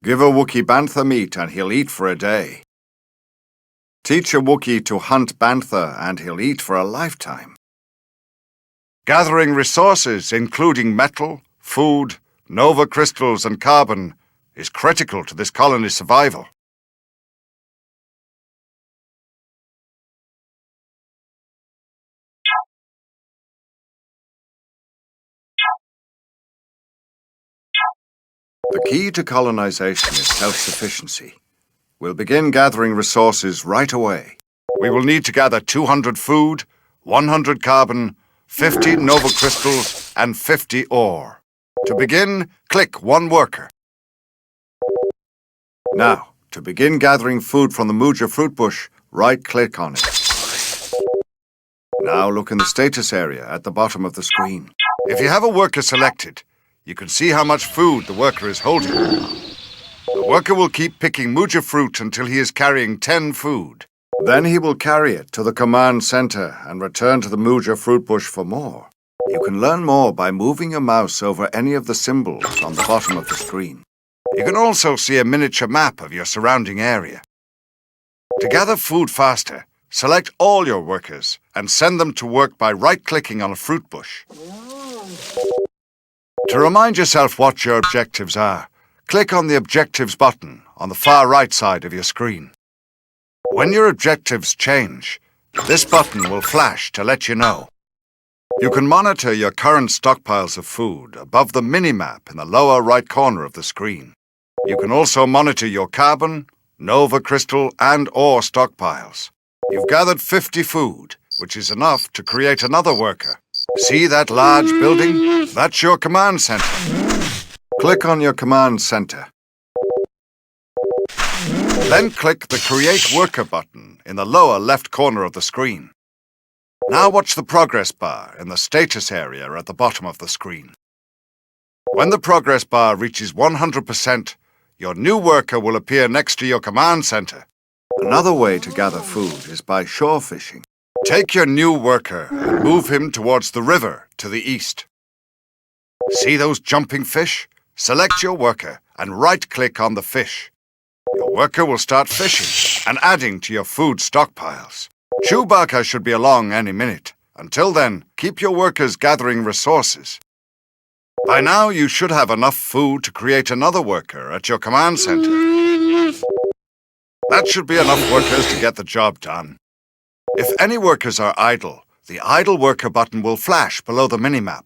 Give a Wookiee bantha meat and he'll eat for a day. Teach a Wookiee to hunt bantha and he'll eat for a lifetime. Gathering resources, including metal, food, nova crystals and carbon, is critical to this colony's survival. The key to colonization is self-sufficiency. We'll begin gathering resources right away. We will need to gather 200 food, 100 carbon, 50 nova crystals, and 50 ore. To begin, click one worker. Now, to begin gathering food from the Muja fruit bush, right-click on it. Now look in the status area at the bottom of the screen. If you have a worker selected, you can see how much food the worker is holding. The worker will keep picking Muja fruit until he is carrying 10 food. Then he will carry it to the command center and return to the Muja fruit bush for more. You can learn more by moving your mouse over any of the symbols on the bottom of the screen. You can also see a miniature map of your surrounding area. To gather food faster, select all your workers and send them to work by right-clicking on a fruit bush. To remind yourself what your objectives are, click on the Objectives button on the far right side of your screen. When your objectives change, this button will flash to let you know. You can monitor your current stockpiles of food above the mini-map in the lower right corner of the screen. You can also monitor your carbon, nova crystal, and ore stockpiles. You've gathered 50 food, which is enough to create another worker. See that large building? That's your command center. Click on your command center. Then click the Create Worker button in the lower left corner of the screen. Now watch the progress bar in the status area at the bottom of the screen. When the progress bar reaches 100%, your new worker will appear next to your command center. Another way to gather food is by shore fishing. Take your new worker and move him towards the river to the east. See those jumping fish? Select your worker and right-click on the fish. Your worker will start fishing and adding to your food stockpiles. Chewbacca should be along any minute. Until then, keep your workers gathering resources. By now, you should have enough food to create another worker at your command center. That should be enough workers to get the job done. If any workers are idle, the Idle Worker button will flash below the minimap.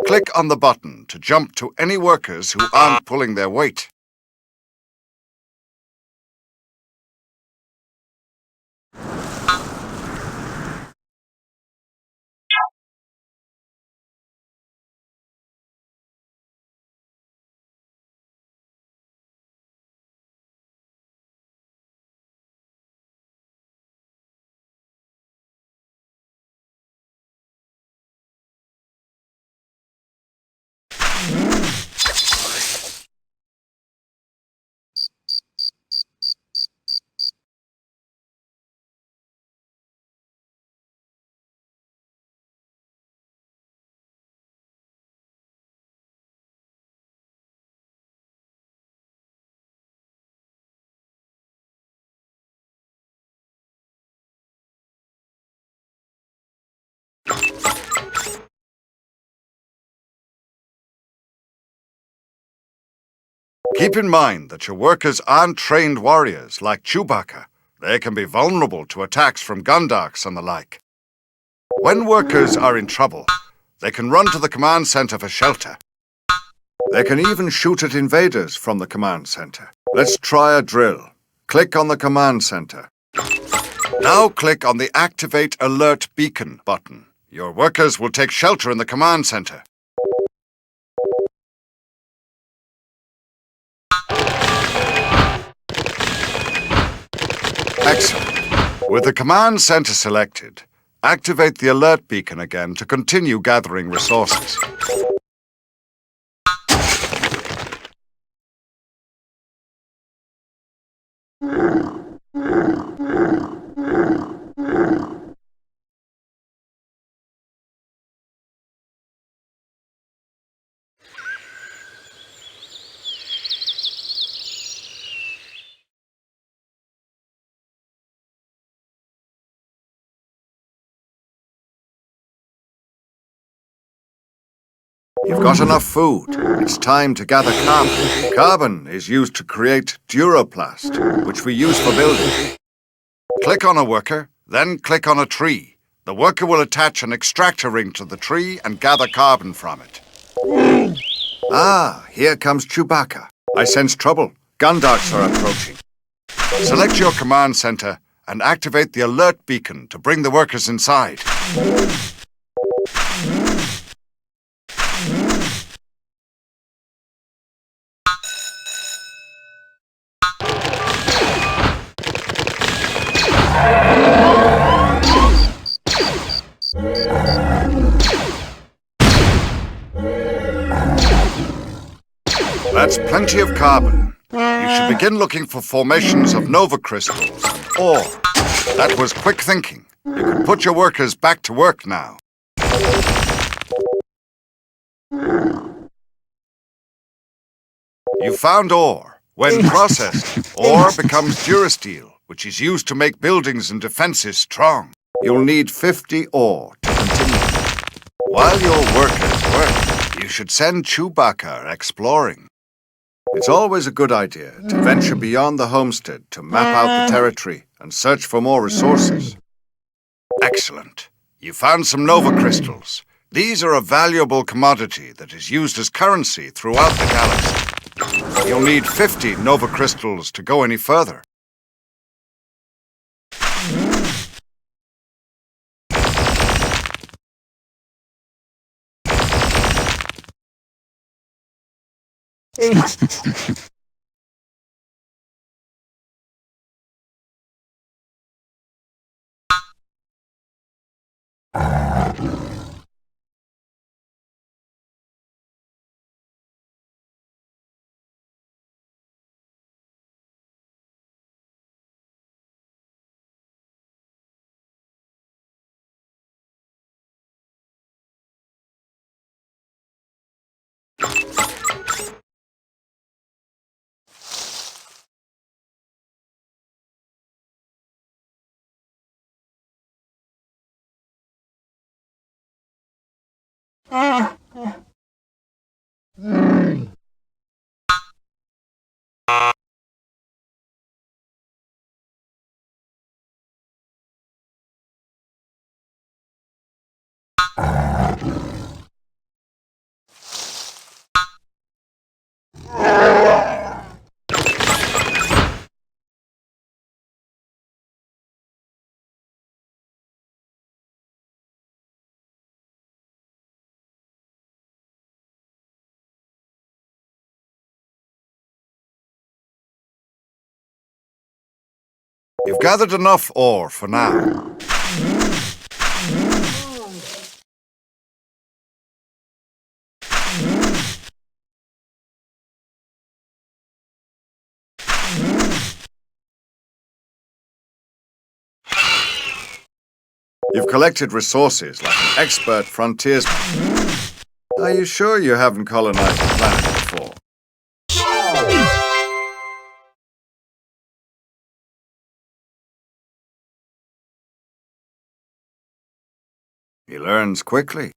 Click on the button to jump to any workers who aren't pulling their weight. Keep in mind that your workers aren't trained warriors like Chewbacca. They can be vulnerable to attacks from Gundarks and the like. When workers are in trouble, they can run to the command center for shelter. They can even shoot at invaders from the command center. Let's try a drill. Click on the command center. Now click on the Activate Alert Beacon button. Your workers will take shelter in the command center. Excellent. With the command center selected, activate the alert beacon again to continue gathering resources. You've got enough food. It's time to gather carbon. Carbon is used to create duroplast, which we use for building. Click on a worker, then click on a tree. The worker will attach an extractor ring to the tree and gather carbon from it. Ah, here comes Chewbacca. I sense trouble. Gundarks are approaching. Select your command center and activate the alert beacon to bring the workers inside. That's plenty of carbon. You should begin looking for formations of nova crystals and ore. That was quick thinking. You can put your workers back to work now. You found ore. When processed, ore becomes durasteel, which is used to make buildings and defenses strong. You'll need 50 ore to continue. While your workers work, you should send Chewbacca exploring. It's always a good idea to venture beyond the homestead to map out the territory and search for more resources. Excellent. You found some nova crystals. These are a valuable commodity that is used as currency throughout the galaxy. You'll need 50 nova crystals to go any further. You've gathered enough ore for now. You've collected resources like an expert frontiersman. Are you sure you haven't colonized the planet before? He learns quickly.